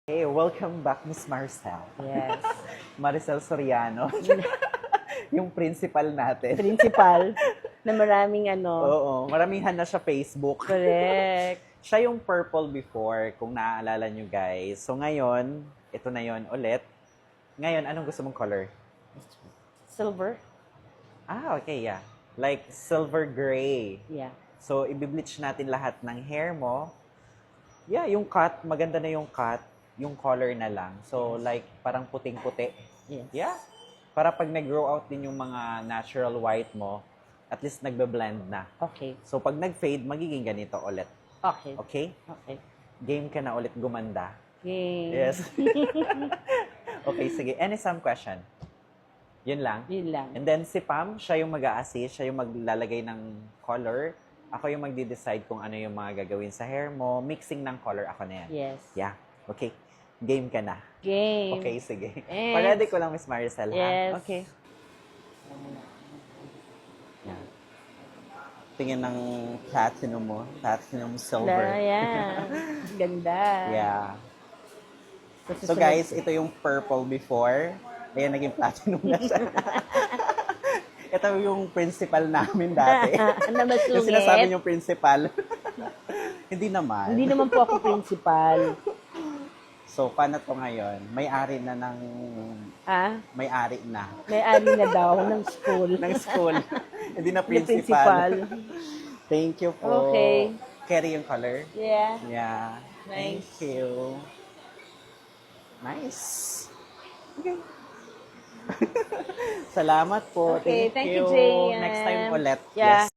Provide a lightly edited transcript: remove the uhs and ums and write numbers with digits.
Hey, welcome back, Miss Marcel. Yes. Maricel Soriano. Yung principal natin. Principal na maraming Oo, maramihan na siya Facebook. correct. Siya yung purple before, kung naaalala nyo guys. So ngayon, ito na yon ulit. Ngayon, anong gusto mong color? Silver? Ah, okay, yeah. Like silver gray. Yeah. So, ibibleach natin lahat ng hair mo. Yeah, yung cut, maganda na yung cut. Yung color na lang. So, like, parang puting-puti. Yes. Yeah. Para pag nag-grow out din yung mga natural white mo, at least nagbe-blend na. Okay. So, pag nag-fade, magiging ganito ulit. Okay. Okay? Okay. Game ka na ulit gumanda. Okay. Yes. Okay, sige. Any some question? Yun lang? Yun lang. And then si Pam, siya yung mag-a-assist, siya yung maglalagay ng color. Ako yung magde-decide kung ano yung mga gagawin sa hair mo. Mixing ng color, ako na yan. Yes. Yeah. Okay. Game ka na. Game. Okay, sige. Yes. Paredy ko lang, Miss Maricel, ha? Yes. Okay. Yan. Tingin ng platinum mo. Platinum silver. Yeah. Ganda. Yeah. So Susunod- guys, ito yung purple before. Ayan, naging platinum na siya. Ito yung principal namin dati. na masungit. Yung sinasabi yung principal. Hindi naman. Hindi naman po ako principal. So, paano to ngayon? May-ari na ng... Ah? May-ari na. May-ari na daw ng school. Ng school. Hindi na Hindi principal. Thank you po. Okay. Carry yung color. Yeah. Yeah. Thank Nice. you. Nice. Okay. Salamat po. Okay, thank you, you. Jane. Next time ulit. Yeah. Yes.